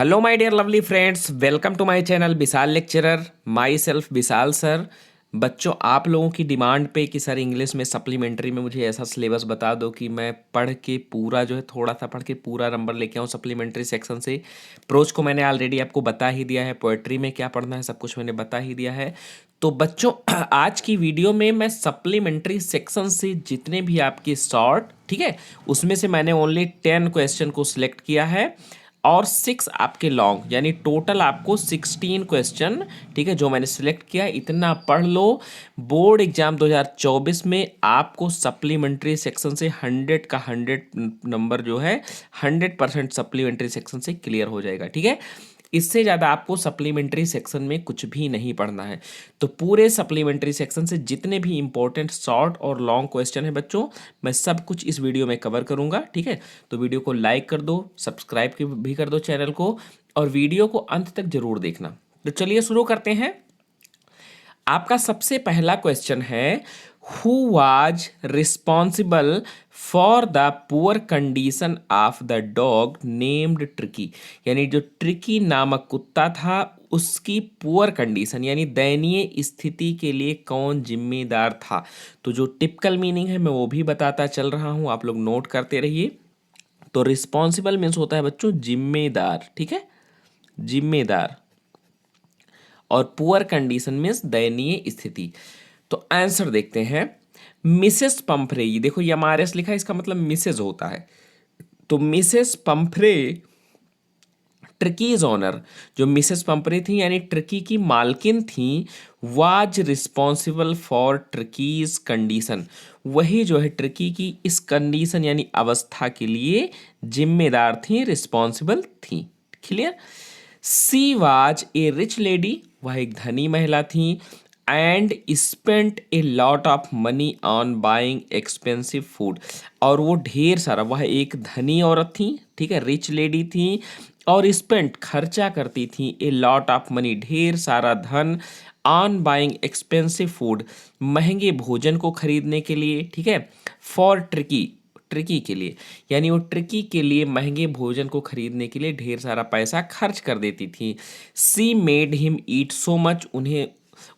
Hello my dear lovely friends, welcome to my channel Vishal lecturer. Myself Vishal sir. बच्चों, आप लोगों की demand पे कि सर इंग्लिश में सप्लीमेंट्री में मुझे ऐसा सिलेबस बता दो कि मैं पढ़ के पूरा जो है थोड़ा सा पढ़ के पूरा नंबर लेके आऊँ सप्लीमेंट्री सेक्शन से। प्रोज को मैंने ऑलरेडी आपको बता ही दिया है, पोएट्री में क्या पढ़ना है सब कुछ मैंने बता ही दिया है। तो बच्चों आज की वीडियो में मैं सप्लीमेंट्री सेक्शन से जितने भी आपके शॉर्ट, ठीक है, उसमें से मैंने ओनली 10 क्वेश्चन को सिलेक्ट किया है और 6 आपके लॉन्ग, यानी टोटल आपको 16 क्वेश्चन, ठीक है, जो मैंने सिलेक्ट किया। इतना पढ़ लो, बोर्ड एग्जाम 2024 में आपको सप्लीमेंट्री सेक्शन से 100 का 100 नंबर जो है 100% सप्लीमेंट्री सेक्शन से क्लियर हो जाएगा, ठीक है। इससे ज़्यादा आपको सप्लीमेंट्री सेक्शन में कुछ भी नहीं पढ़ना है। तो पूरे सप्लीमेंट्री सेक्शन से जितने भी इंपॉर्टेंट शॉर्ट और लॉन्ग क्वेश्चन है बच्चों, मैं सब कुछ इस वीडियो में कवर करूंगा, ठीक है। तो वीडियो को लाइक कर दो, सब्सक्राइब भी कर दो चैनल को, और वीडियो को अंत तक जरूर देखना। तो चलिए शुरू करते हैं। आपका सबसे पहला क्वेश्चन है, who was responsible for the poor condition of the dog named tricky. यानी जो ट्रिकी नामक कुत्ता था उसकी पुअर कंडीशन यानी दयनीय स्थिति के लिए कौन जिम्मेदार था। तो जो टिपिकल मीनिंग है मैं वो भी बताता चल रहा हूं, आप लोग नोट करते रहिए। तो रिस्पॉन्सिबल मीन्स होता है बच्चों जिम्मेदार, ठीक है, जिम्मेदार। और पुअर कंडीशन मीन्स दयनीय स्थिति। तो आंसर देखते हैं, मिसेस पंफ्रे। ये देखो ये एमआरएस लिखा है, इसका मतलब मिसेज होता है। तो मिसेस पंफ्रे ट्रिकीज ओनर, जो मिसेस पंफ्रे थी यानी ट्रिकी की मालकिन थी, वाज रिस्पॉन्सिबल फॉर ट्रिकीज कंडीशन। वही जो है ट्रिकी की इस कंडीशन यानी अवस्था के लिए जिम्मेदार थी, रिस्पॉन्सिबल थी। Clear. She was a rich lady, वह एक धनी महिला थी, and spent A lot of money on buying expensive food. और वो ढेर सारा, वह एक धनी औरत थी, ठीक है, रिच लेडी थी, और स्पेंट खर्चा करती थी, ए लॉट ऑफ मनी ढेर सारा धन, ऑन बाइंग एक्सपेंसिव फूड महंगे भोजन को खरीदने के लिए, ठीक है, फॉर ट्रिकी ट्रिकी के लिए, यानी वो ट्रिकी के लिए महंगे भोजन को खरीदने के लिए ढेर सारा पैसा खर्च कर देती थी। सी मेड हिम ईट सो मच,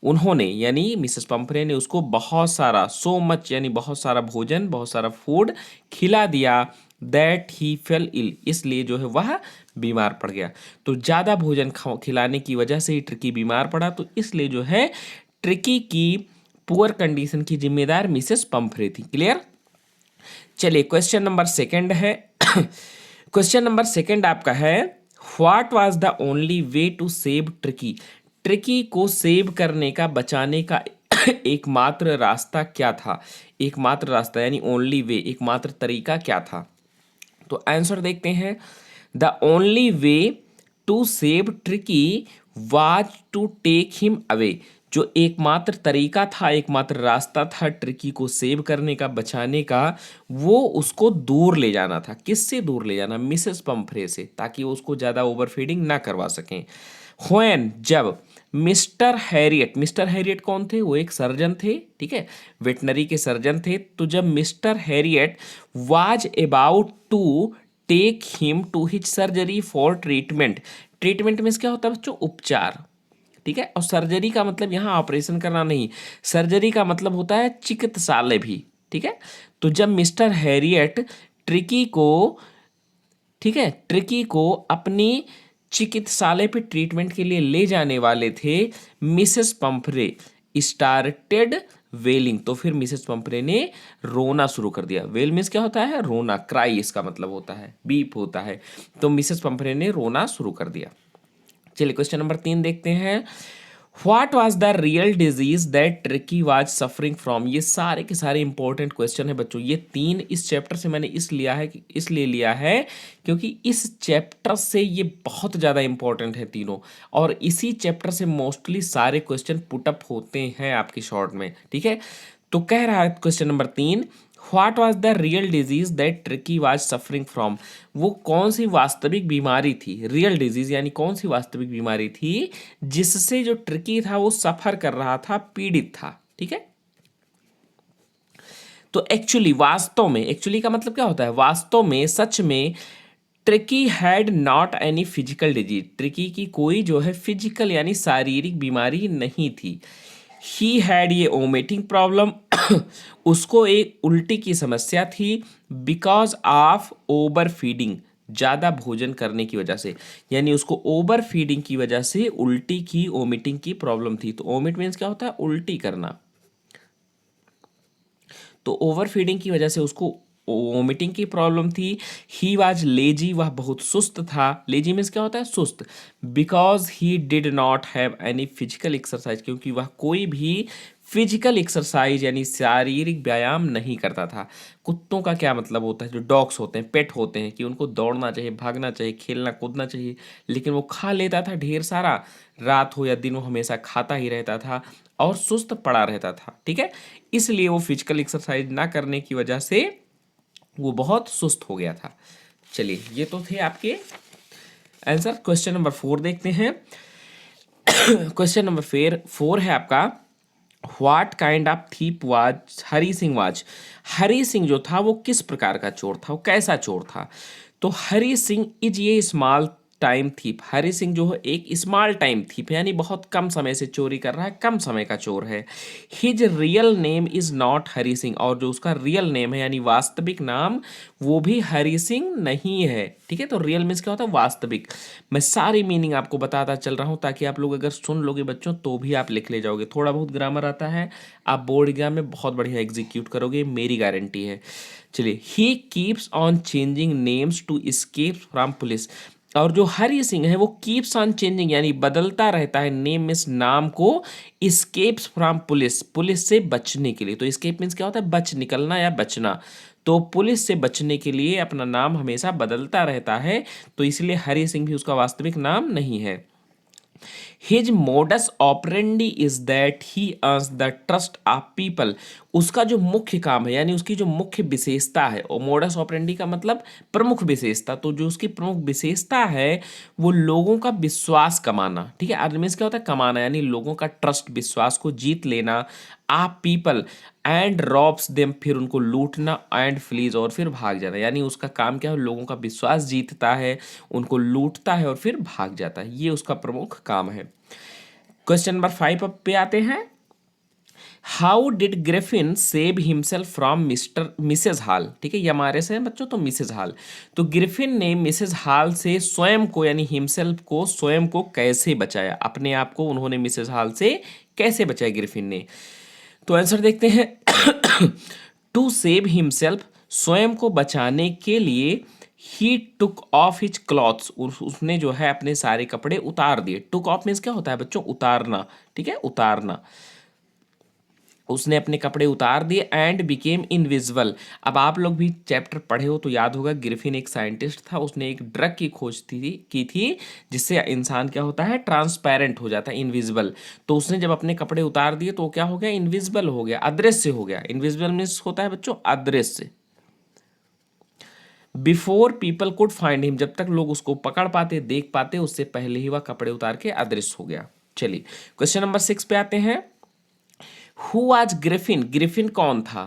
उन्होंने यानी मिसेस पंफ्रे ने उसको बहुत सारा, सो मच यानी बहुत सारा भोजन, बहुत सारा फूड खिला दिया, दैट ही फेल इल, इसलिए जो है वह बीमार पड़ गया। तो ज़्यादा भोजन खिलाने की वजह से ही ट्रिकी बीमार पड़ा, तो इसलिए जो है ट्रिकी की पुअर कंडीशन की जिम्मेदार मिसेस पंफ्रे थी। क्लियर। चलिए क्वेश्चन नंबर सेकंड है। क्वेश्चन नंबर सेकंड आपका है, what was the only way to save Tricki. Tricki को सेव करने का, बचाने का एकमात्र रास्ता क्या था। एकमात्र रास्ता यानी ओनली वे, एकमात्र तरीका क्या था। तो आंसर देखते हैं, the only way to save Tricki was to take him away. जो एकमात्र तरीका था, एकमात्र रास्ता था ट्रिकी को सेव करने का, बचाने का, वो उसको दूर ले जाना था। किससे दूर ले जाना, मिसेस पंफ्रे से, ताकि वो उसको ज़्यादा ओवरफीडिंग ना करवा सकें। व्हेन, जब मिस्टर हैरियट कौन थे, वो एक सर्जन थे, ठीक है, वेटनरी के सर्जन थे। तो जब Mr Herriot was about to take him to his surgery for treatment. Treatment में क्या होता है बच्चों, उपचार, ठीक है। और सर्जरी का मतलब यहाँ ऑपरेशन करना नहीं, सर्जरी का मतलब होता है चिकित्सालय भी, ठीक है। तो जब मिस्टर हैरियट ट्रिकी को, ठीक है, ट्रिकी को अपनी चिकित्सालय पे ट्रीटमेंट के लिए ले जाने वाले थे, मिसेस पंफ्रे स्टार्टेड वेलिंग। तो फिर मिसेस पंफ्रे ने रोना शुरू कर दिया। वेल मीन्स क्या होता है, रोना, क्राई इसका मतलब होता है, बीप होता है। तो मिसेस पंफ्रे ने रोना शुरू कर दिया। चलिए क्वेश्चन नंबर 3 देखते हैं, what was the real disease that tricky was suffering from. ये सारे के सारे इंपॉर्टेंट क्वेश्चन है बच्चों। ये 3 इस चैप्टर से मैंने इसलिए लिया है क्योंकि इस चैप्टर से ये बहुत ज़्यादा इंपॉर्टेंट है तीनों, और इसी चैप्टर से मोस्टली सारे क्वेश्चन पुटअप होते हैं आपकी शॉर्ट में, ठीक है। तो कह रहा है question number 3, what was the real disease that tricky was suffering from. वो कौन सी वास्तविक बीमारी थी, रियल डिजीज यानी कौन सी वास्तविक बीमारी थी जिससे जो ट्रिकी था वो सफर कर रहा था, पीड़ित था, ठीक है। तो एक्चुअली, वास्तव में, एक्चुअली का मतलब क्या होता है, वास्तव में, सच में, tricky had not any physical disease, tricky की कोई जो है फिजिकल यानी शारीरिक बीमारी नहीं थी। ही हैड ये ओमिटिंग प्रॉब्लम, उसको एक उल्टी की समस्या थी, बिकॉज ऑफ ओवर फीडिंग, ज़्यादा भोजन करने की वजह से, यानी उसको ओवर फीडिंग की वजह से उल्टी की ओमिटिंग की प्रॉब्लम थी। तो ओमिट मीन्स क्या होता है, उल्टी करना। तो ओवर फीडिंग की वजह से उसको वोमिटिंग की प्रॉब्लम थी। ही वाज लेजी, वह बहुत सुस्त था। लेजी मीन्स क्या होता है, सुस्त। Because he did not have any physical exercise, क्योंकि वह कोई भी फिजिकल एक्सरसाइज यानी शारीरिक व्यायाम नहीं करता था। कुत्तों का क्या मतलब होता है, जो डॉग्स होते हैं, पेट होते हैं, कि उनको दौड़ना चाहिए, भागना चाहिए, खेलना कूदना चाहिए, लेकिन वो खा लेता था ढेर सारा, रात हो या दिन वो हमेशा खाता ही रहता था और सुस्त पड़ा रहता था। ठीक है, इसलिए वो फिजिकल एक्सरसाइज ना करने की वजह से वो बहुत सुस्त हो गया था। चलिए, ये तो थे आपके आंसर। क्वेश्चन नंबर 4 देखते हैं। क्वेश्चन नंबर 4 है आपका, what kind of thief was Hari Singh was. Hari Singh जो था वो किस प्रकार का चोर था, वो कैसा चोर था। तो हरी सिंह इज ये स्मॉल टाइम थीप, हरी सिंह जो है एक स्मॉल टाइम थीप यानी बहुत कम समय से चोरी कर रहा है, कम समय का चोर है। His real name is not Hari Singh, और जो उसका रियल नेम है यानी वास्तविक नाम, वो भी हरी सिंह नहीं है। ठीक है, तो रियल मीन्स क्या होता है, वास्तविक। मैं सारी मीनिंग आपको बताता चल रहा हूँ ताकि आप लोग अगर सुन लोगे बच्चों तो भी आप लिख ले जाओगे। थोड़ा बहुत ग्रामर आता है, आप बोर्ड एग्जाम में बहुत बढ़िया एग्जीक्यूट करोगे, मेरी गारंटी है। चलिए, he keeps on changing names to escape from police, और जो हरी सिंह है वो कीप्स ऑन चेंजिंग यानी बदलता रहता है नेम मीन्स नाम को, escapes फ्रॉम पुलिस, पुलिस से बचने के लिए। तो escape मीन्स क्या होता है, बच निकलना या बचना। तो पुलिस से बचने के लिए अपना नाम हमेशा बदलता रहता है, तो इसलिए हरी सिंह भी उसका वास्तविक नाम नहीं है। His modus operandi is that he earns the trust of people, उसका जो मुख्य काम है यानी उसकी जो मुख्य विशेषता है, और मोडस ऑपरेंडी का मतलब प्रमुख विशेषता, तो जो उसकी प्रमुख विशेषता है वो लोगों का विश्वास कमाना। ठीक है, अर्निंग्स क्या होता है, कमाना, यानी लोगों का ट्रस्ट, विश्वास को जीत लेना। आप पीपल एंड रॉब्स देम, फिर उनको लूटना, एंड फ्लीज, और फिर भाग जाना, यानी उसका काम क्या है, लोगों का विश्वास जीतता है, उनको लूटता है और फिर भाग जाता है, ये उसका प्रमुख काम है। क्वेश्चन नंबर 5 पे आते हैं। How did Griffin save himself from Mrs Hall. ठीक है, ये हमारे से है बच्चों, तो मिसेज हाल। तो ग्रिफिन ने मिसेज हाल से स्वयं को यानी हिमसेल्फ को, स्वयं को कैसे बचाया, अपने आप को उन्होंने मिसेज हाल से कैसे बचाया ग्रिफिन ने। तो आंसर देखते हैं। टू सेव हिमसेल्फ, स्वयं को बचाने के लिए, ही टुक ऑफ हिज क्लॉथ्स, उसने जो है अपने सारे कपड़े उतार दिए। टुक ऑफ मीन्स क्या होता है बच्चों, उतारना। ठीक है, उतारना, उसने अपने कपड़े उतार दिए। एंड बिकेम इनविजिबल, अब आप लोग भी चैप्टर पढ़े हो तो याद होगा, ग्रिफिन एक साइंटिस्ट था, उसने एक ड्रग की थी जिससे इंसान क्या होता है, ट्रांसपेरेंट हो जाता है, इनविजिबल। तो उसने जब अपने कपड़े उतार दिए तो क्या हो गया, इनविजिबल हो गया, अदृश्य हो गया। इनविजिबल मीन्स होता है बच्चों अदृश्य। Before people could find him, जब तक लोग उसको पकड़ पाते, देख पाते, उससे पहले ही वह कपड़े उतार के अदृश्य हो गया। चलिए, क्वेश्चन नंबर 6 पे आते हैं। हु वाज ग्रिफिन, ग्रिफिन कौन था।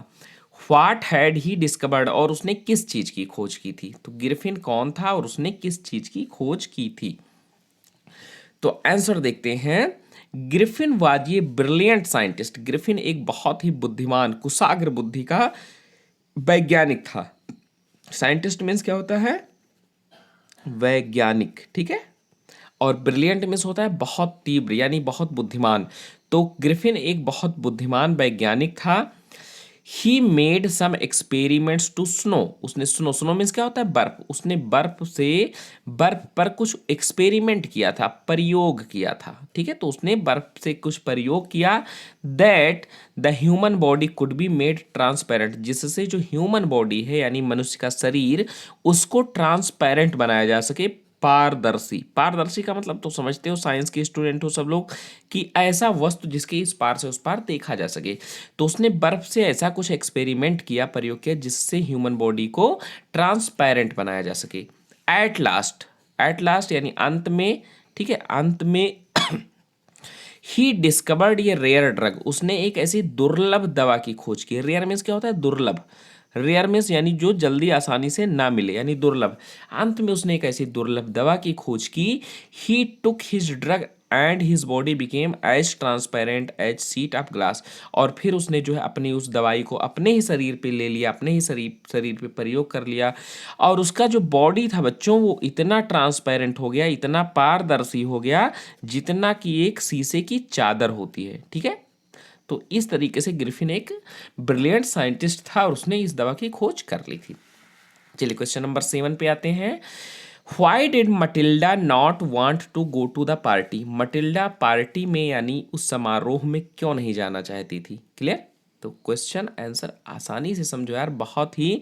व्हाट हैड ही डिस्कवर्ड, और उसने किस चीज की खोज की थी। तो ग्रिफिन कौन था और उसने किस चीज की खोज की थी। तो आंसर देखते हैं। ग्रिफिन वाज ये ब्रिलियंट साइंटिस्ट, ग्रिफिन एक बहुत ही बुद्धिमान, कुशाग्र बुद्धि का वैज्ञानिक था। साइंटिस्ट मीन्स क्या होता है, वैज्ञानिक। ठीक है, और ब्रिलियंट मीन्स होता है बहुत तीव्र यानी बहुत बुद्धिमान। तो ग्रिफिन एक बहुत बुद्धिमान वैज्ञानिक था। He made some experiments to snow, उसने स्नो, स्नो मीन्स क्या होता है, बर्फ, उसने बर्फ पर कुछ एक्सपेरिमेंट किया था, प्रयोग किया था। ठीक है, तो उसने बर्फ से कुछ प्रयोग किया, that the human body could be made transparent, जिससे जो ह्यूमन बॉडी है यानी मनुष्य का शरीर, उसको ट्रांसपेरेंट बनाया जा सके, पारदर्शी। पारदर्शी का मतलब तो समझते हो, साइंस के स्टूडेंट हो सब लोग, कि ऐसा वस्तु जिसके इस पार से उस पार देखा जा सके। तो उसने बर्फ से ऐसा कुछ एक्सपेरिमेंट किया, प्रयोग किया, जिससे ह्यूमन बॉडी को ट्रांसपेरेंट बनाया जा सके। एट लास्ट यानी अंत में। ठीक है, अंत में ही डिस्कवर्ड ये रेयर ड्रग, उसने एक ऐसी दुर्लभ दवा की खोज की। रेयर मीन्स क्या होता है, दुर्लभ। रेयर मीन्स यानी जो जल्दी आसानी से ना मिले यानी दुर्लभ। अंत में उसने एक ऐसी दुर्लभ दवा की खोज की। He took his drug and his body became as transparent as sheet of glass. और फिर उसने जो है अपनी उस दवाई को अपने ही शरीर पे ले लिया, अपने ही शरीर पे प्रयोग कर लिया, और उसका जो बॉडी था बच्चों वो इतना ट्रांसपेरेंट हो गया, इतना पारदर्शी हो गया, जितना कि एक शीशे की चादर होती है। ठीक है, तो इस तरीके से ग्रिफिन एक ब्रिलियंट साइंटिस्ट था और उसने इस दवा की खोज कर ली थी। चलिए क्वेश्चन नंबर 7 पे आते हैं। Why did Matilda not want to go to the party? Matilda party में यानी उस समारोह में क्यों नहीं जाना चाहती थी? क्लियर? तो क्वेश्चन आंसर आसानी से समझो यार, बहुत ही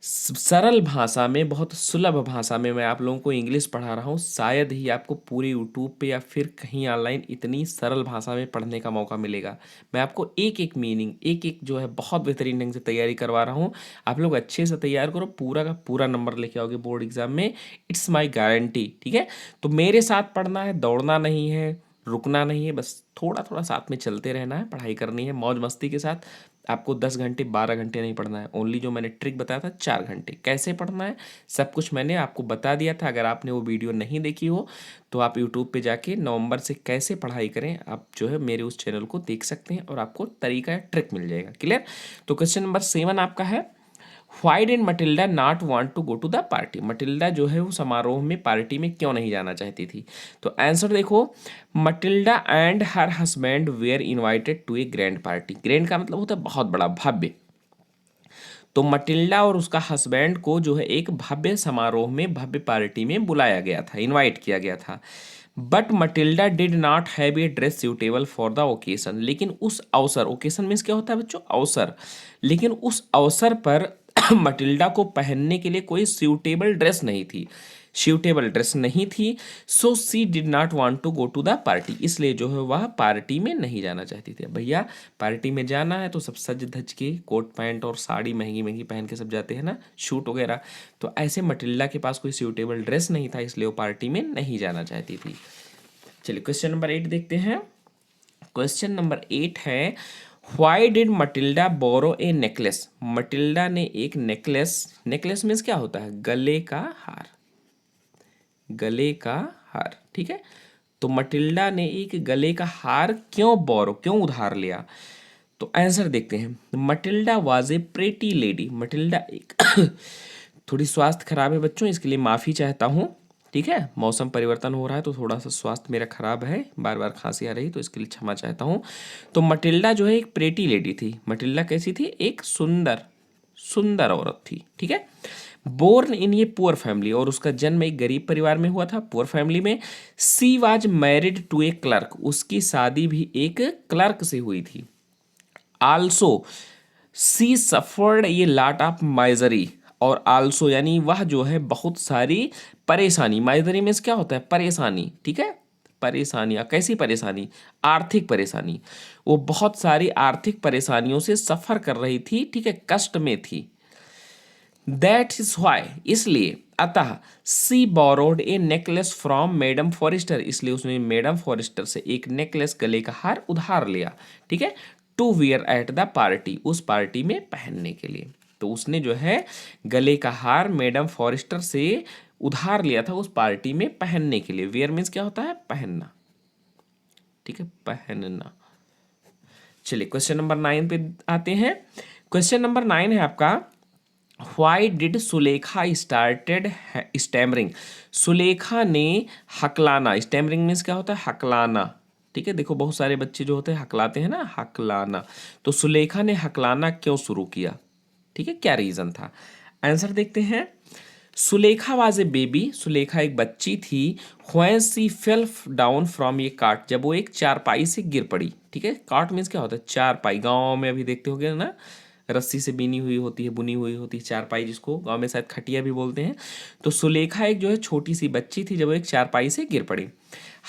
सरल भाषा में, बहुत सुलभ भाषा में मैं आप लोगों को इंग्लिश पढ़ा रहा हूँ। शायद ही आपको पूरे यूट्यूब पे या फिर कहीं ऑनलाइन इतनी सरल भाषा में पढ़ने का मौका मिलेगा। मैं आपको एक एक मीनिंग, एक एक जो है बहुत बेहतरीन ढंग से तैयारी करवा रहा हूँ। आप लोग अच्छे से तैयार करो, पूरा का पूरा नंबर लेके आओगे बोर्ड एग्जाम में, इट्स माई गारंटी। ठीक है, तो मेरे साथ पढ़ना है, दौड़ना नहीं है, रुकना नहीं है, बस थोड़ा थोड़ा साथ में चलते रहना है, पढ़ाई करनी है मौज मस्ती के साथ। आपको 10 घंटे 12 घंटे नहीं पढ़ना है, ओनली जो मैंने ट्रिक बताया था 4 घंटे कैसे पढ़ना है सब कुछ मैंने आपको बता दिया था। अगर आपने वो वीडियो नहीं देखी हो तो आप यूट्यूब पे जाके नवंबर से कैसे पढ़ाई करें आप जो है मेरे उस चैनल को देख सकते हैं और आपको तरीका या ट्रिक मिल जाएगा। क्लियर? तो क्वेश्चन नंबर 7 आपका है, why did Matilda not want to go to the party? Matilda जो है वो समारोह में, पार्टी में क्यों नहीं जाना चाहती थी? तो आंसर देखो, Matilda and her husband were invited to a grand party. Grand का मतलब होता है बहुत बड़ा, भव्य। तो मटिल्डा और उसका हस्बैंड को जो है एक भव्य समारोह में, भव्य पार्टी में बुलाया गया था, इनवाइट किया गया था। But Matilda did not have a dress suitable for the occasion. लेकिन उस अवसर, ओकेशन मीन्स क्या होता है बच्चों? अवसर। लेकिन उस अवसर पर मटिल्डा को पहनने के लिए कोई सूटेबल ड्रेस नहीं थी, सूटेबल ड्रेस नहीं थी। So she did not want to go to the party. इसलिए जो है वह पार्टी में नहीं जाना चाहती थी। भैया पार्टी में जाना है तो सब सज धज के कोट पैंट और साड़ी महंगी महंगी पहन के सब जाते हैं ना, शूट वगैरह। तो ऐसे मटिल्डा के पास कोई सूटेबल ड्रेस नहीं था, इसलिए वो पार्टी में नहीं जाना चाहती थी। चलिए क्वेश्चन नंबर 8 देखते हैं। क्वेश्चन नंबर 8 है, why did Matilda borrow a necklace? Matilda ने एक नेकलेस, नेकलेस मीन्स क्या होता है? गले का हार, गले का हार। ठीक है, तो मटिल्डा ने एक गले का हार क्यों बोरो, क्यों उधार लिया? तो आंसर देखते हैं। Matilda was a pretty lady. Matilda एक थोड़ी स्वास्थ्य खराब है बच्चों, इसके लिए माफ़ी चाहता हूँ। ठीक है, मौसम परिवर्तन हो रहा है तो थोड़ा सा स्वास्थ्य मेरा खराब है, बार बार खांसी आ रही, तो इसके लिए क्षमा चाहता हूँ। तो मटिल्डा जो है एक प्रेटी लेडी थी। मटिल्डा कैसी थी? एक सुंदर, सुंदर औरत थी। ठीक है, बोर्न इन ये पुअर फैमिली, और उसका जन्म एक गरीब परिवार में हुआ था, पुअर फैमिली में। She was married to a clerk, उसकी शादी भी एक क्लर्क से हुई थी। Also she suffered a lot of misery, और आल्सो यानी वह जो है बहुत सारी परेशानी, माइजरी मीन्स क्या होता है? परेशानी। ठीक है, परेशानियाँ, कैसी परेशानी? आर्थिक परेशानी। वो बहुत सारी आर्थिक परेशानियों से सफ़र कर रही थी। ठीक है, कष्ट में थी। दैट इज वाई, इसलिए, अतः she borrowed a necklace from Madam Forrester, इसलिए उसने मैडम फॉरेस्टर से एक नेकलेस, गले का हार उधार लिया। ठीक है, to wear at the party, उस पार्टी में पहनने के लिए। तो उसने जो है गले का हार मैडम फॉरेस्टर से उधार लिया था उस पार्टी में पहनने के लिए। वियर मीन्स क्या होता है? पहनना। ठीक है, पहनना। चलिए क्वेश्चन नंबर 9 पे आते हैं। क्वेश्चन नंबर 9 है आपका, why did Sulekha started stammering? Sulekha ने हकलाना, स्टैमरिंग मीन्स क्या होता है? हकलाना। ठीक है, देखो बहुत सारे बच्चे जो होते हैं हकलाते हैं ना, हकलाना। तो सुलेखा ने हकलाना क्यों शुरू किया? ठीक है, क्या रीजन था? आंसर देखते हैं। Sulekha was a baby, Sulekha एक बच्ची थी। When she fell down from the cot, जब वो एक चारपाई से गिर पड़ी। ठीक है, काट मीन्स क्या होता है? चारपाई। गाँव में अभी देखते होगे ना, रस्सी से बीनी हुई होती है, बुनी हुई होती है चारपाई, जिसको गांव में शायद खटिया भी बोलते हैं। तो सुलेखा एक जो है छोटी सी बच्ची थी जब वो एक चारपाई से गिर पड़ी।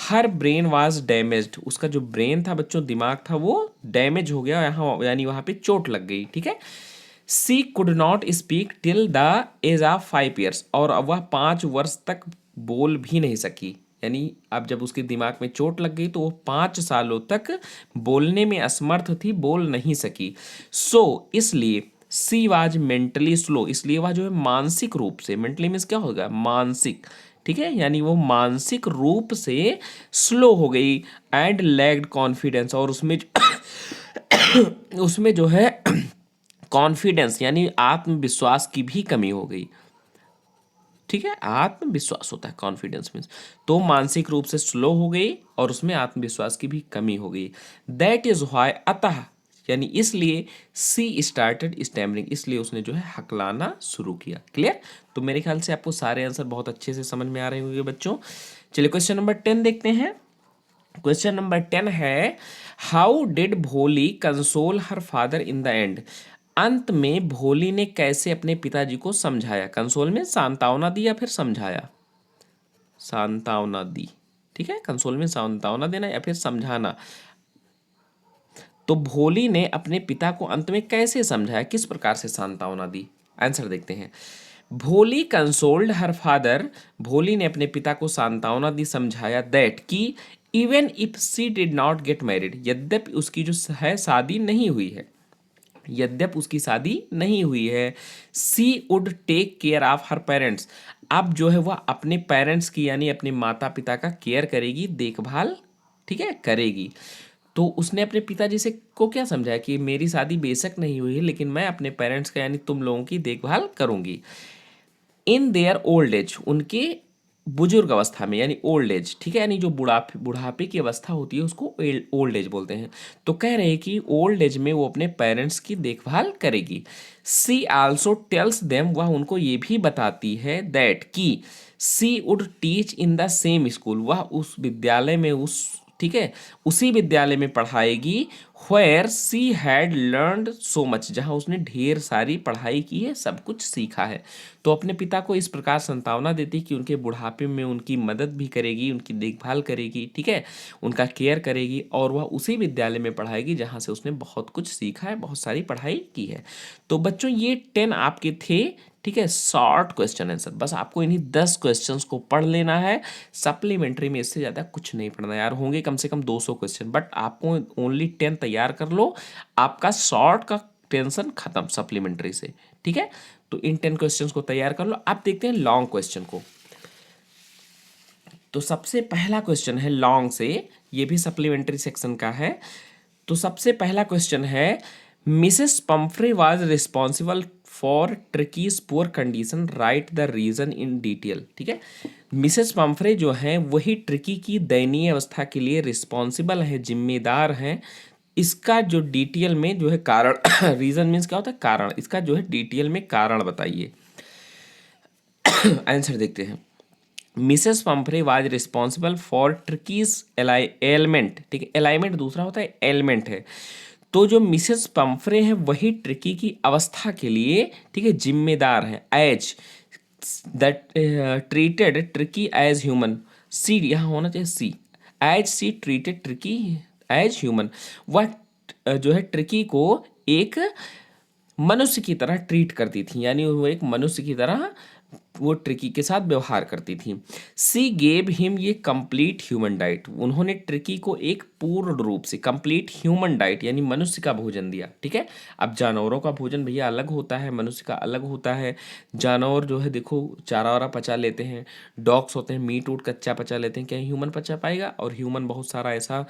हर ब्रेन वाज डैमेज्ड, उसका जो ब्रेन था बच्चों, दिमाग था, वो डैमेज हो गया, यहाँ यानी वहाँ पे चोट लग गई। ठीक है, she could not speak till the age of 5 years, और अब वह 5 वर्ष तक बोल भी नहीं सकी। यानी अब जब उसके दिमाग में चोट लग गई तो वो 5 सालों तक बोलने में असमर्थ थी, बोल नहीं सकी। सो इसलिए सी वाज मेंटली स्लो, इसलिए वह जो है मानसिक रूप से, मेंटली मीन्स क्या होगा, मानसिक, ठीक है, यानी वो मानसिक रूप से स्लो हो गई। एंड लैग्ड कॉन्फिडेंस, और उसमें उसमें जो है कॉन्फिडेंस यानी आत्मविश्वास की भी कमी हो गई, ठीक है, आत्मविश्वास होता है कॉन्फिडेंस मीन्स, तो मानसिक रूप से स्लो हो गई और उसमें आत्मविश्वास की भी कमी हो गई। दैट इज व्हाई, अतः यानी इसलिए, सी स्टार्टेड स्टैमरिंग, इसलिए उसने जो है हकलाना शुरू किया। क्लियर? तो मेरे ख्याल से आपको सारे आंसर बहुत अच्छे से समझ में आ रहे होंगे बच्चों। चलिए क्वेश्चन नंबर 10 देखते हैं। क्वेश्चन नंबर 10 है, हाउ डिड भोली console her father in the end, अंत में भोली ने कैसे अपने पिताजी को समझाया। कंसोल में सांत्वना दी या फिर समझाया, सांत्वना दी, ठीक है, कंसोल में सांत्वना देना या फिर समझाना। तो भोली ने अपने पिता को अंत में कैसे समझाया, किस प्रकार से सांत्वना दी। आंसर देखते हैं। भोली कंसोल्ड हर फादर, भोली ने अपने पिता को सांत्वना दी, समझाया, दैट कि even if she did not get married, यद्यपि उसकी जो है शादी नहीं हुई है, यद्यपि उसकी शादी नहीं हुई है, she would take care of her parents, अब जो है वह अपने पेरेंट्स की यानी अपने माता पिता का केयर करेगी, देखभाल, ठीक है, करेगी। तो उसने अपने पिताजी से को क्या समझाया कि मेरी शादी बेशक नहीं हुई है लेकिन मैं अपने पेरेंट्स का यानी तुम लोगों की देखभाल करूंगी। इन देयर ओल्ड एज, उनके बुजुर्ग अवस्था में यानी ओल्ड एज, ठीक है, यानी जो बुढ़ापे की अवस्था होती है उसको ओल्ड एज बोलते हैं। तो कह रहे हैं कि ओल्ड एज में वो अपने पेरेंट्स की देखभाल करेगी। सी आल्सो टेल्स देम, वह उनको ये भी बताती है, दैट कि she would teach in the same school, वह उस विद्यालय में उस, ठीक है, उसी विद्यालय में पढ़ाएगी, where she had learned so much, जहाँ उसने ढेर सारी पढ़ाई की है, सब कुछ सीखा है। तो अपने पिता को इस प्रकार संतावना देती कि उनके बुढ़ापे में उनकी मदद भी करेगी, उनकी देखभाल करेगी, ठीक है, उनका केयर करेगी, और वह उसी विद्यालय में पढ़ाएगी जहाँ से उसने बहुत कुछ सीखा है, बहुत सारी पढ़ाई की है। तो बच्चों ये 10 आपके थे, ठीक है, शॉर्ट क्वेश्चन आंसर, बस आपको इन्हीं 10 क्वेश्चंस को पढ़ लेना है। सप्लीमेंट्री में इससे ज़्यादा कुछ नहीं पढ़ना यार, होंगे कम से कम 200 क्वेश्चन, बट आपको ओनली 10 तैयार कर लो, आपका शॉर्ट का टेंशन खत्म सप्लीमेंट्री से, ठीक है। तो इन 10 क्वेश्चंस को तैयार कर लो। आप देखते हैं लॉन्ग क्वेश्चन को। तो सबसे पहला क्वेश्चन है लॉन्ग से, ये भी सप्लीमेंट्री सेक्शन का है। तो सबसे पहला क्वेश्चन है, Mrs Pumphrey was responsible for Tricki's poor condition, right the reason in detail, ठीक है। मिसेस पंफ्रे जो है वही ट्रिकी की दयनीय अवस्था के लिए रिस्पॉन्सिबल है, जिम्मेदार हैं। इसका जो डिटेल में जो है कारण रीजन मीन्स क्या होता है, कारण, इसका जो है डिटेल में कारण बताइए। आंसर देखते हैं। Mrs Pumphrey was responsible for Tricki's element, ठीक है, एलाइनमेंट दूसरा होता है, एलिमेंट है। तो जो मिसेस पंफ्रे हैं वही ट्रिकी की अवस्था के लिए, ठीक है, जिम्मेदार है। As that treated Tricki as human, she यहाँ होना चाहिए she, as she treated Tricki as human, वह जो है ट्रिकी को एक मनुष्य की तरह ट्रीट करती थी, यानी वो एक मनुष्य की तरह वो ट्रिकी के साथ व्यवहार करती थी। सी गेव हिम, ये कंप्लीट ह्यूमन डाइट, उन्होंने ट्रिकी को एक पूर्ण रूप से कंप्लीट ह्यूमन डाइट यानी मनुष्य का भोजन दिया, ठीक है। अब जानवरों का भोजन भैया अलग होता है, मनुष्य का अलग होता है। जानवर जो है देखो चारा वारा पचा लेते हैं, डॉग्स होते हैं मीट उट कच्चा पचा लेते हैं, क्या ह्यूमन पचा पाएगा? और ह्यूमन बहुत सारा ऐसा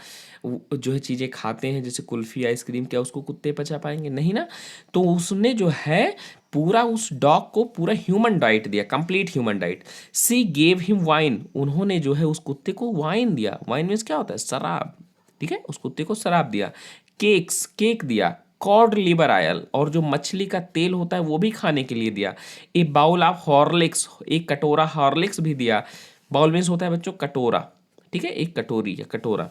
जो है चीज़ें खाते हैं जैसे कुल्फ़ी आइसक्रीम, क्या उसको कुत्ते पचा पाएंगे? नहीं ना। तो उसने जो है पूरा उस डॉग को पूरा ह्यूमन डाइट दिया, कंप्लीट ह्यूमन डाइट। सी गेव हिम वाइन, उन्होंने जो है उस कुत्ते को वाइन दिया, वाइन मीन्स क्या होता है, शराब, ठीक है, उस कुत्ते को शराब दिया। केक्स, केक दिया। कॉड लिवर ऑयल, और जो मछली का तेल होता है वो भी खाने के लिए दिया। ए बाउल ऑफ हॉर्लिक्स, एक कटोरा हॉर्लिक्स भी दिया। बाउल मीन्स होता है बच्चों कटोरा, ठीक है, एक कटोरी या कटोरा।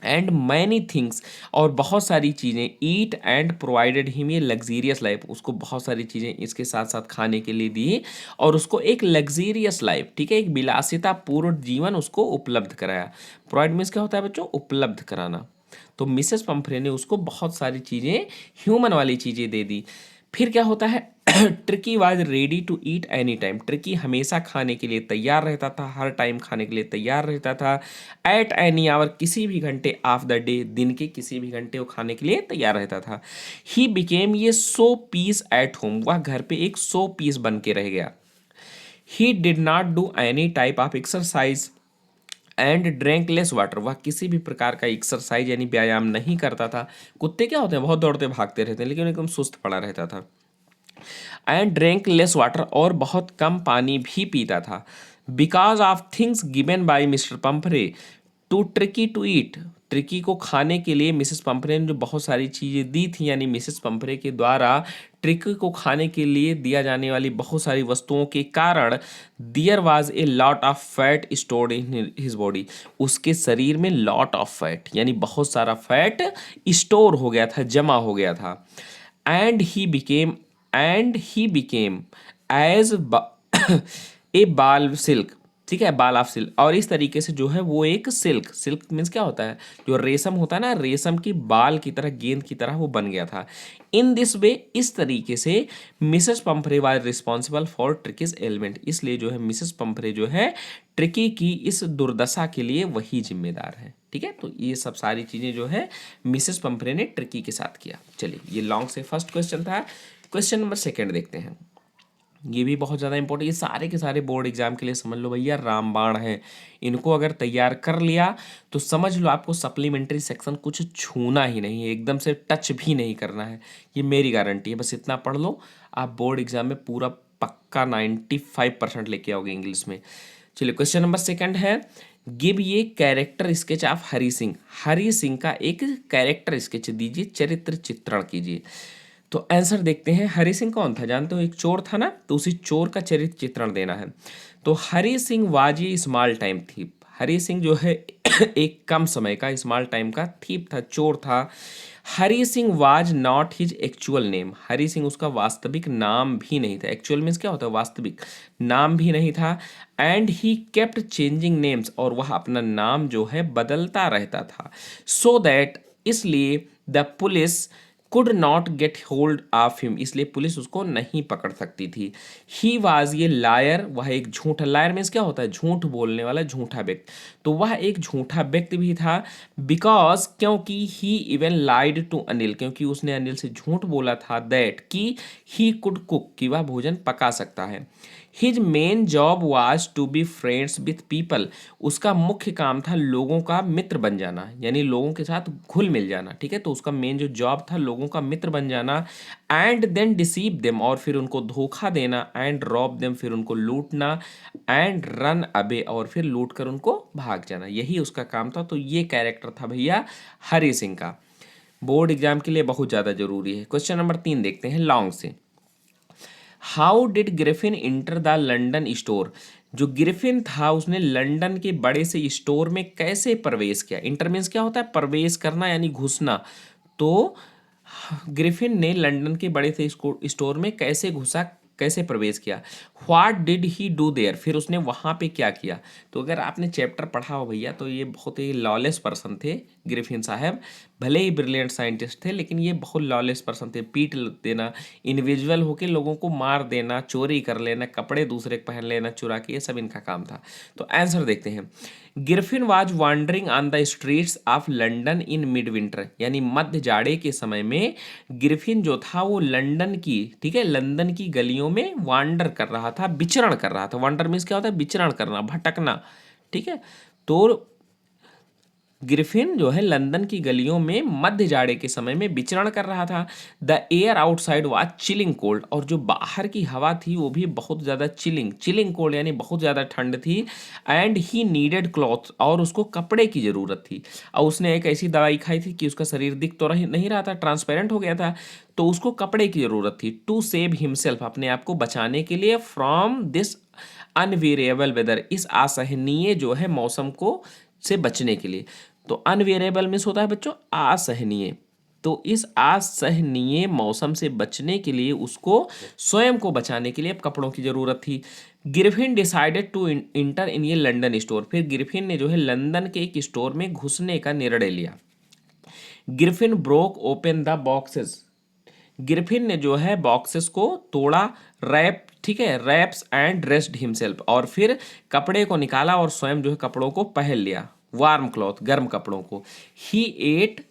एंड मैनी थिंग्स, और बहुत सारी चीज़ें। ईट एंड प्रोवाइडेड हिम, ये लग्जीरियस लाइफ, उसको बहुत सारी चीज़ें इसके साथ साथ खाने के लिए दी और उसको एक लग्जीरियस लाइफ, ठीक है, एक विलासिता पूर्ण जीवन उसको उपलब्ध कराया। प्रोवाइड मीन्स क्या होता है बच्चों, उपलब्ध कराना। तो मिसेस पंफ्रे ने उसको बहुत सारी चीज़ें ह्यूमन वाली चीज़ें दे दी। फिर क्या होता है Tricki was ready to eat any time. Tricki हमेशा खाने के लिए तैयार रहता था, हर टाइम खाने के लिए तैयार रहता था। एट एनी आवर, किसी भी घंटे ऑफ द डे, दिन के किसी भी घंटे वो खाने के लिए तैयार रहता था। ही बिकेम ये सो पीस एट होम, वह घर पे एक सो पीस बन के रह गया। He did not do any type of exercise and drink less water, वह किसी भी प्रकार का एक्सरसाइज यानी व्यायाम नहीं करता था। कुत्ते क्या होते हैं, बहुत दौड़ते भागते रहते हैं, लेकिन एकदम सुस्त पड़ा रहता था। एंड ड्रिंक लेस वाटर, और बहुत कम पानी भी पीता था। Because of things given by Mr Pumphrey to Tricki to eat, Tricki को खाने के लिए मिसेस पंपरे ने जो बहुत सारी चीज़ें दी थी, यानी मिसेस पंपरे के द्वारा ट्रिकी को खाने के लिए दिया जाने वाली बहुत सारी वस्तुओं के कारण there was a lot of fat stored in his body, उसके शरीर में लॉट ऑफ फैट यानी बहुत सारा फैट स्टोर हो गया था, जमा हो गया था। And he became as a ball silk, ठीक है, बाल ऑफ सिल्क, और इस तरीके से जो है वो एक सिल्क, सिल्क मीन्स क्या होता है, जो रेशम होता है ना, रेशम की बाल की तरह, गेंद की तरह वो बन गया था। इन दिस वे, इस तरीके से Mrs Pumphrey was responsible for Tricki's ailment, इसलिए जो है मिसेस पंपरे जो है ट्रिकी की इस दुर्दशा के लिए वही जिम्मेदार है। ठीक है, तो ये सब सारी चीज़ें जो है मिसेस पंपरे ने ट्रिकी के साथ किया। चलिए, ये लॉन्ग से फर्स्ट क्वेश्चन था। क्वेश्चन नंबर सेकंड देखते हैं। ये भी बहुत ज़्यादा इंपॉर्टेंट, ये सारे के सारे बोर्ड एग्जाम के लिए समझ लो भैया रामबाण है। इनको अगर तैयार कर लिया तो समझ लो आपको सप्लीमेंट्री सेक्शन कुछ छूना ही नहीं है, एकदम से टच भी नहीं करना है, ये मेरी गारंटी है। बस इतना पढ़ लो, आप बोर्ड एग्जाम में पूरा पक्का 95% लेके आओगे इंग्लिश में। चलिए, क्वेश्चन नंबर सेकंड है, गिव ये character sketch of Hari Singh. Hari Singh का एक कैरेक्टर स्केच दीजिए, चरित्र चित्रण कीजिए। तो आंसर देखते हैं। हरी सिंह कौन था, जानते हो, एक चोर था ना, तो उसी चोर का चरित्र चित्रण देना है। तो हरी सिंह वाज ये स्मॉल टाइम थीप, हरी सिंह जो है एक कम समय का स्मॉल टाइम का थीप था, चोर था। Hari Singh was not his actual name, Hari Singh उसका वास्तविक नाम भी नहीं था। एक्चुअल मीन्स क्या होता है, वास्तविक, नाम भी नहीं था। And he kept changing names, और वह अपना नाम जो है बदलता रहता था। सो दैट, इसलिए the police could not get hold of him, इसलिए पुलिस उसको नहीं पकड़ सकती थी। ही वाज ये लायर, वह एक झूठा, लायर मीन्स क्या होता है, झूठ बोलने वाला, झूठा व्यक्ति, तो वह एक झूठा व्यक्ति भी था। बिकॉज, क्योंकि ही इवन लाइड टू अनिल, क्योंकि उसने अनिल से झूठ बोला था, दैट कि ही कुड कुक, कि वह भोजन पका सकता है। His main job was to be friends with people, उसका मुख्य काम था लोगों का मित्र बन जाना, यानी लोगों के साथ घुल मिल जाना। ठीक है, तो उसका मेन जो जॉब था लोगों का मित्र बन जाना। एंड देन डिसीव देम, और फिर उनको धोखा देना। एंड रॉब देम, फिर उनको लूटना। एंड रन अबे, और फिर लूट कर उनको भाग जाना, यही उसका काम था। तो ये कैरेक्टर था भैया हरी सिंह का, बोर्ड एग्जाम के लिए बहुत ज़्यादा जरूरी है। क्वेश्चन नंबर 3 देखते हैं लॉन्ग से। How did Griffin enter the London store, जो ग्रिफिन था उसने लंदन के बड़े से स्टोर में कैसे प्रवेश किया। इंटर मीन्स क्या होता है, प्रवेश करना यानी घुसना। तो ग्रिफिन ने लंदन के बड़े से स्टोर में कैसे घुसा, कैसे प्रवेश किया। What did he do their, फिर उसने वहाँ पे क्या किया। तो अगर आपने चैप्टर पढ़ा हो भैया तो ये बहुत ही लॉलेस पर्सन थे ग्रिफिन साहब, भले ही ब्रिलियंट साइंटिस्ट थे लेकिन ये बहुत लॉलेस पर्सन थे। पीट देना, इंडिविजुअल होके लोगों को मार देना, चोरी कर लेना, कपड़े दूसरे के पहन लेना चुरा के, ये सब इनका काम था। तो आंसर देखते हैं। Griffin was wandering on the streets of London in mid winter, यानी मध्य जाड़े के समय में गिरफिन जो था वो लंदन की, ठीक है, लंदन की गलियों में वांडर कर रहा था, विचरण कर रहा था। वांडर मीन्स क्या होता है, विचरण करना, भटकना। ठीक है, तो ग्रिफिन जो है लंदन की गलियों में मध्य जाड़े के समय में विचरण कर रहा था। The air outside was chilling cold, और जो बाहर की हवा थी वो भी बहुत ज़्यादा चिलिंग कोल्ड यानी बहुत ज़्यादा ठंड थी। एंड ही नीडेड क्लॉथ, और उसको कपड़े की ज़रूरत थी। और उसने एक ऐसी दवाई खाई थी कि उसका शरीर दिख तो नहीं रहा था, ट्रांसपेरेंट हो गया था, तो उसको कपड़े की ज़रूरत थी। टू सेव हिमसेल्फ, अपने आप को बचाने के लिए, फ्रॉम दिस अनवेरिएबल वेदर, इस असहनीय जो है मौसम को से बचने के लिए। तो अनवेरिएबल मीन्स होता है बच्चों असहनीय, तो इस असहनीय मौसम से बचने के लिए उसको स्वयं को बचाने के लिए अब कपड़ों की जरूरत थी। गिरफिन डिसाइडेड टू इंटर इन ये लंदन स्टोर, फिर गिरफिन ने जो है लंदन के एक स्टोर में घुसने का निर्णय लिया। Griffin broke open the boxes, Griffin ने जो है बॉक्सेस को तोड़ा, रैप, ठीक है, रैप्स एंड ड्रेस्ड हिमसेल्फ, और फिर कपड़े को निकाला और स्वयं जो है कपड़ों को पहन लिया, वार्म क्लॉथ, गर्म कपड़ों को। ही एट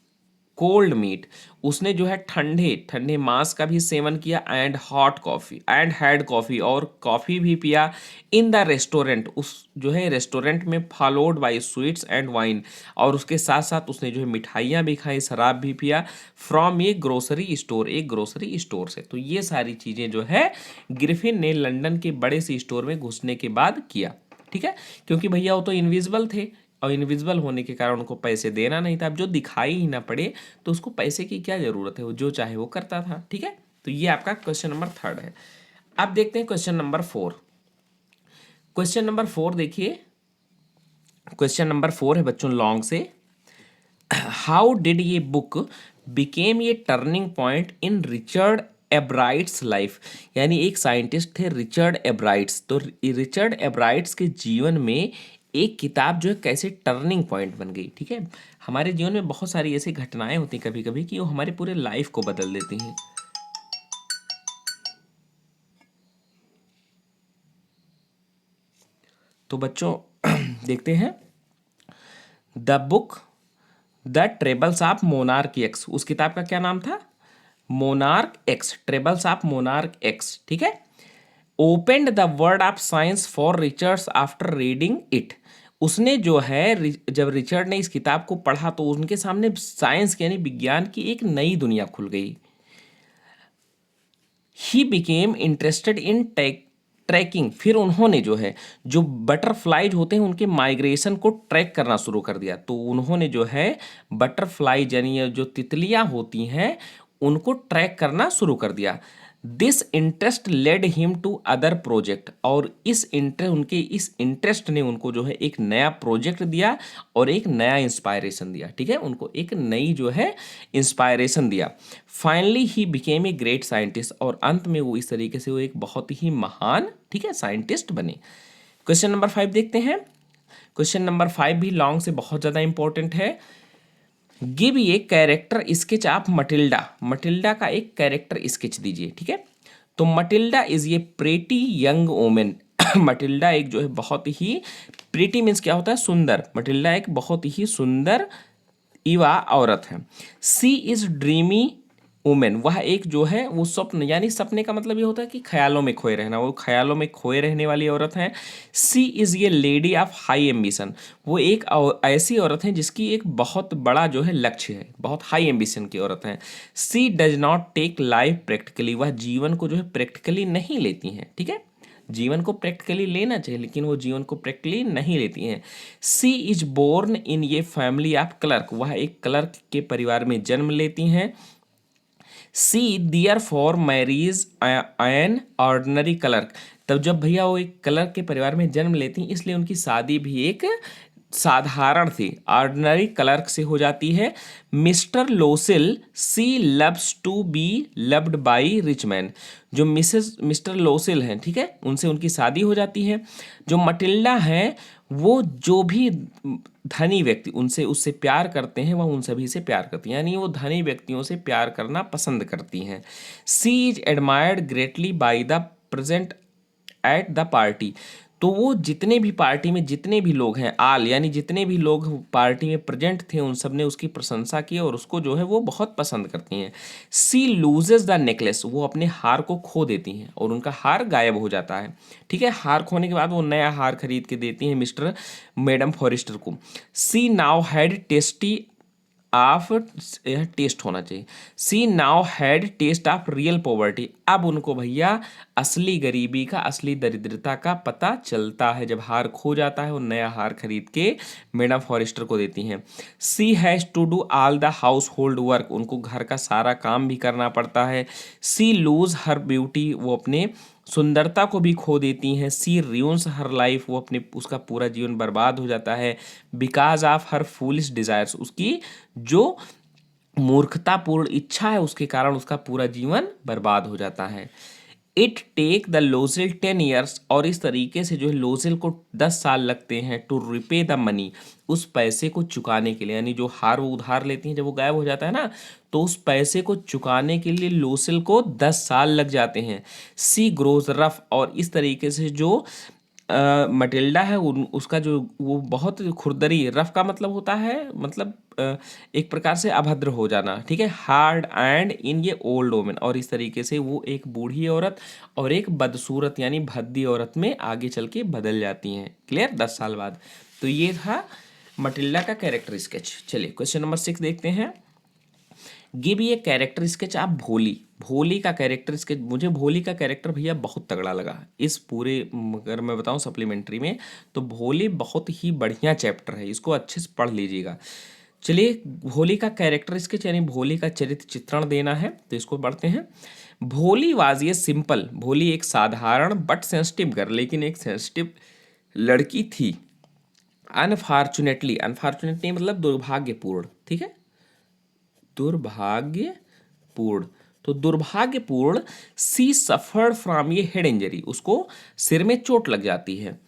कोल्ड मीट, उसने जो है ठंडे ठंडे मांस का भी सेवन किया, and hot coffee, and had coffee, और कॉफ़ी भी पिया, इन द रेस्टोरेंट, उस जो है रेस्टोरेंट में, followed buy sweets and wine, और उसके साथ साथ उसने जो है मिठाइयाँ भी खाई, शराब भी पिया, फ्रॉम ए ग्रोसरी स्टोर, एक ग्रोसरी स्टोर से। तो ये सारी चीज़ें जो है ग्रिफिन ने लंदन के बड़े से स्टोर में घुसने के बाद किया, ठीक है, क्योंकि भैया वो तो इनविजिबल थे, और इनविजिबल होने के कारण उनको पैसे देना नहीं था। अब जो दिखाई ही ना पड़े तो उसको पैसे की क्या ज़रूरत है, वो जो चाहे वो करता था, ठीक है। तो ये आपका क्वेश्चन नंबर 3 है। अब देखते हैं क्वेश्चन नंबर 4। क्वेश्चन नंबर 4 देखिए, क्वेश्चन नंबर 4 है बच्चों लॉन्ग से। हाउ डिड ये बुक बिकेम ये turning point in Richard Ebright's life, यानी एक साइंटिस्ट थे रिचर्ड एब्राइट्स, तो रिचर्ड एब्राइट्स के जीवन में एक किताब जो है कैसे टर्निंग पॉइंट बन गई, ठीक है। हमारे जीवन में बहुत सारी ऐसी घटनाएं होती हैं कभी कभी कि वो हमारे पूरे लाइफ को बदल देती हैं। तो बच्चों देखते हैं the book the trebles of monarch x, उस किताब का क्या नाम था, monarch x, trebles of monarch x, ठीक है। Opened the world of science for Richards after reading it, उसने जो है जब रिचर्ड ने इस किताब को पढ़ा तो उनके सामने साइंस यानी विज्ञान की एक नई दुनिया खुल गई। He became interested in trekking, फिर उन्होंने जो है जो बटरफ्लाइज होते हैं उनके माइग्रेशन को ट्रैक करना शुरू कर दिया। तो उन्होंने जो है बटरफ्लाइज यानी ये जो तितलियां होती हैं उनको ट्रैक करना शुरू कर दिया। This interest led him to other project, और उनके इस इंटरेस्ट ने उनको जो है एक नया प्रोजेक्ट दिया और एक नया इंस्पायरेशन दिया, ठीक है, उनको एक नई जो है इंस्पायरेशन दिया। Finally he became a great scientist, और अंत में वो इस तरीके से वो एक बहुत ही महान, ठीक है, साइंटिस्ट बने। क्वेश्चन नंबर 5 देखते हैं। क्वेश्चन नंबर 5 भी लॉन्ग से बहुत ज़्यादा इंपॉर्टेंट है। गिव ये character sketch of Matilda, Matilda का एक कैरेक्टर स्केच दीजिए, ठीक है। तो मटिल्डा इज ये प्रेटी यंग वोमेन, मटिल्डा एक जो है बहुत ही, प्रेटी मीन्स क्या होता है, सुंदर, मटिल्डा एक बहुत ही सुंदर युवा औरत है। सी इज ड्रीमी वुमेन, वह एक जो है वो स्वप्न, यानी सपने का मतलब ये होता है कि ख्यालों में खोए रहना, वो ख्यालों में खोए रहने वाली औरत है। सी इज़ ये लेडी ऑफ हाई एम्बिशन, वो एक ऐसी औरत है जिसकी एक बहुत बड़ा जो है लक्ष्य है, बहुत हाई एम्बिशन की औरत है। She does not take life practically, वह जीवन को जो है प्रैक्टिकली नहीं लेती हैं, ठीक है, जीवन को प्रैक्टिकली लेना चाहिए लेकिन वो जीवन को प्रैक्टिकली नहीं लेती हैं। सी इज बोर्न इन ये फैमिली ऑफ क्लर्क, वह एक क्लर्क के परिवार में जन्म लेती हैं। She therefore marries an ordinary clerk, तब जब भैया वो एक क्लर्क के परिवार में जन्म लेती हैं इसलिए उनकी शादी भी एक साधारण थी, ऑर्डिनरी क्लर्क से हो जाती है। Mister Loisel she loves to be loved by rich man, जो मिस्टर लोसिल हैं, ठीक है, उनसे उनकी शादी हो जाती है। जो मटिल्डा है वो जो भी धनी व्यक्ति उनसे उससे प्यार करते हैं वह उन सभी से प्यार करती हैं, यानी वो धनी व्यक्तियों से प्यार करना पसंद करती हैं। She is admired greatly by the present at the party, तो वो जितने भी पार्टी में जितने भी लोग हैं, आल यानी जितने भी लोग पार्टी में प्रेजेंट थे उन सब ने उसकी प्रशंसा की और उसको जो है वो बहुत पसंद करती हैं। सी लूजेस द नेकलेस, वो अपने हार को खो देती हैं और उनका हार गायब हो जाता है, ठीक है। हार खोने के बाद वो नया हार खरीद के देती हैं मिस्टर मैडम फॉरेस्टर को। She now had tasty of, यह टेस्ट होना चाहिए, she now had taste of real poverty, अब उनको भैया असली गरीबी का, असली दरिद्रता का पता चलता है जब हार खो जाता है, वो नया हार खरीद के मैडम फॉरेस्टर को देती हैं। She has to do all the household work, उनको घर का सारा काम भी करना पड़ता है। सी लूज हर ब्यूटी, वो अपने सुंदरता को भी खो देती हैं। सी ruins हर लाइफ, वो अपने उसका पूरा जीवन बर्बाद हो जाता है। Because of her foolish desires, उसकी जो मूर्खतापूर्ण इच्छा है उसके कारण उसका पूरा जीवन बर्बाद हो जाता है। इट टेक द लोजल 10 years, और इस तरीके से जो है लोजल को 10 साल लगते हैं टू रिपे द मनी, उस पैसे को चुकाने के लिए, यानी जो हार वो उधार लेती हैं जब वो गायब हो जाता है ना, तो उस पैसे को चुकाने के लिए लोसल को 10 साल लग जाते हैं। सी ग्रोज रफ, और इस तरीके से जो मटिल्डा है उसका जो वो बहुत खुरदरी, रफ का मतलब होता है मतलब एक प्रकार से अभद्र हो जाना, ठीक है, हार्ड एंड इन ये ओल्ड वोमेन, और इस तरीके से वो एक बूढ़ी औरत और एक बदसूरत यानी भद्दी औरत में आगे चल के बदल जाती हैं। क्लियर, 10 साल बाद। तो ये था मटिल्डा का कैरेक्टर स्केच। चलिए क्वेश्चन नंबर 6 देखते हैं। गिव ये कैरेक्टर स्केच आप भोली। भोली का कैरेक्टर स्केच, मुझे भोली का कैरेक्टर भैया बहुत तगड़ा लगा इस पूरे, अगर मैं बताऊं सप्लीमेंट्री में, तो भोली बहुत ही बढ़िया चैप्टर है, इसको अच्छे से पढ़ लीजिएगा। चलिए भोली का कैरेक्टर स्केच यानी भोली का चरित्र चित्रण देना है, तो इसको पढ़ते हैं। भोली वाज ये सिंपल, भोली एक साधारण बट सेंसिटिव गर्ल, लेकिन एक सेंसिटिव लड़की थी। अनफॉर्चुनेटली, अनफॉर्चुनेटली मतलब दुर्भाग्यपूर्ण, ठीक है, दुर्भाग्यपूर्ण, तो दुर्भाग्यपूर्ण सी सफर्ड फ्रॉम ये हेड इंजरी, उसको सिर में चोट लग जाती है।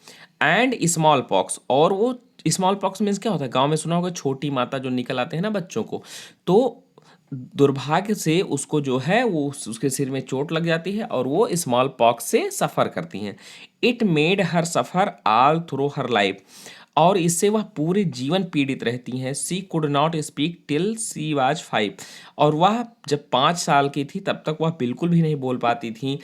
एंड स्मॉल पॉक्स, और वो स्मॉल पॉक्स मीन्स क्या होता है, गांव में सुना होगा छोटी माता जो निकल आते हैं ना बच्चों को, तो दुर्भाग्य से उसको जो है वो उसके सिर में चोट लग जाती है और वो स्मॉल पॉक्स से सफ़र करती हैं। It made her suffer all through her life, और इससे वह पूरे जीवन पीड़ित रहती हैं। She could not speak till she was 5, और वह जब 5 साल की थी तब तक वह बिल्कुल भी नहीं बोल पाती थी।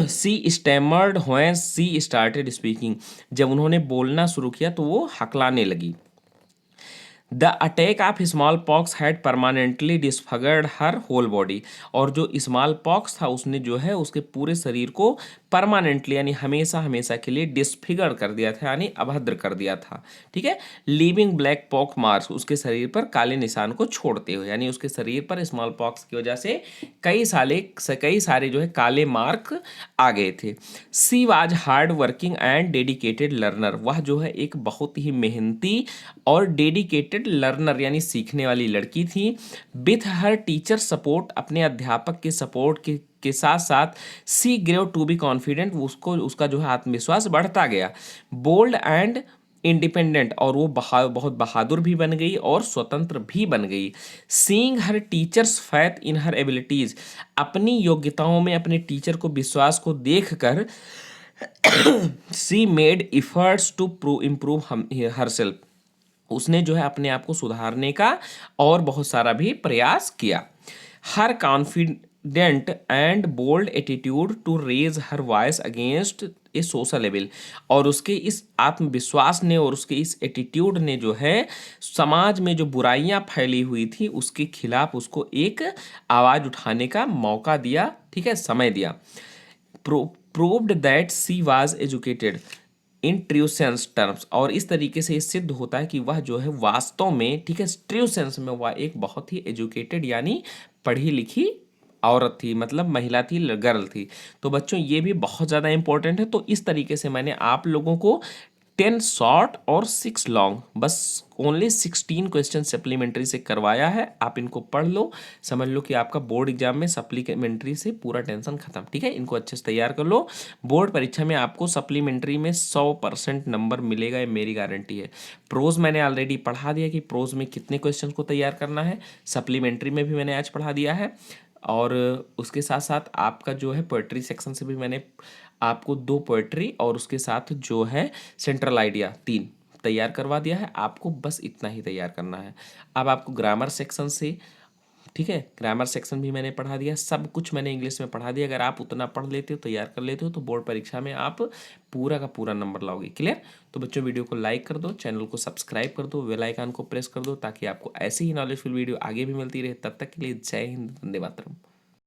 She stammered when she started speaking, जब उन्होंने बोलना शुरू किया तो वो हकलाने लगी। The attack of small pox had permanently disfigured her whole body, और जो स्मॉल पॉक्स था उसने जो है उसके पूरे शरीर को परमानेंटली यानी हमेशा हमेशा के लिए डिसफिगर कर दिया था, यानी अभद्र कर दिया था, ठीक है। लीविंग ब्लैक पॉक मार्क्स, उसके शरीर पर काले निशान को छोड़ते हुए, यानी उसके शरीर पर स्मॉल पॉक्स की वजह से कई सारे जो है काले मार्क आ गए थे। She was hard working and dedicated learner, वह जो है एक बहुत ही मेहनती और डेडिकेटेड लर्नर यानी सीखने वाली लड़की थी। विथ हर टीचर सपोर्ट, अपने अध्यापक के सपोर्ट के साथ साथ सी ग्रेव टू बी कॉन्फिडेंट, उसको उसका जो है आत्मविश्वास बढ़ता गया। बोल्ड एंड इंडिपेंडेंट, और वो बहुत बहादुर भी बन गई और स्वतंत्र भी बन गई। Seeing her teacher's faith in her abilities, अपनी योग्यताओं में अपने टीचर को विश्वास को देखकर she made efforts to improve herself, उसने जो है अपने आप को सुधारने का और बहुत सारा भी प्रयास किया। Her confident and bold attitude to raise her voice against a social level, और उसके इस आत्मविश्वास ने और उसके इस एटीट्यूड ने जो है समाज में जो बुराइयां फैली हुई थी उसके खिलाफ उसको एक आवाज़ उठाने का मौका दिया, ठीक है, समय दिया। Proved that she was educated in true sense terms, और इस तरीके से ये सिद्ध होता है कि वह जो है वास्तव में, ठीक है, ट्रू सेंस में वह एक बहुत ही एजुकेटेड यानी पढ़ी लिखी औरत थी, मतलब महिला थी, गर्ल थी। तो बच्चों ये भी बहुत ज़्यादा इंपॉर्टेंट है। तो इस तरीके से मैंने आप लोगों को 10 शॉर्ट और 6 लॉन्ग, बस ओनली 16 क्वेश्चन सप्लीमेंट्री से करवाया है। आप इनको पढ़ लो, समझ लो कि आपका बोर्ड एग्जाम में सप्लीमेंट्री से पूरा टेंशन खत्म, ठीक है। इनको अच्छे से तैयार कर लो, बोर्ड परीक्षा में आपको सप्लीमेंट्री में 100% नंबर मिलेगा, ये मेरी गारंटी है। प्रोज मैंने ऑलरेडी पढ़ा दिया कि प्रोज में कितने क्वेश्चन को तैयार करना है, सप्लीमेंट्री में भी मैंने आज पढ़ा दिया है, और उसके साथ साथ आपका जो है पोएट्री सेक्शन से भी मैंने आपको 2 पोएट्री और उसके साथ जो है सेंट्रल आइडिया 3 तैयार करवा दिया है। आपको बस इतना ही तैयार करना है। अब आपको ग्रामर सेक्शन से, ठीक है, ग्रामर सेक्शन भी मैंने पढ़ा दिया, सब कुछ मैंने इंग्लिश में पढ़ा दिया। अगर आप उतना पढ़ लेते हो, तैयार कर लेते हो, तो बोर्ड परीक्षा में आप पूरा का पूरा नंबर लाओगे। क्लियर? तो बच्चों वीडियो को लाइक कर दो, चैनल को सब्सक्राइब कर दो, बेल आइकन को प्रेस कर दो, ताकि आपको ऐसी ही नॉलेजफुल वीडियो आगे भी मिलती रहे। तब तक के लिए जय हिंद, वंदे मातरम।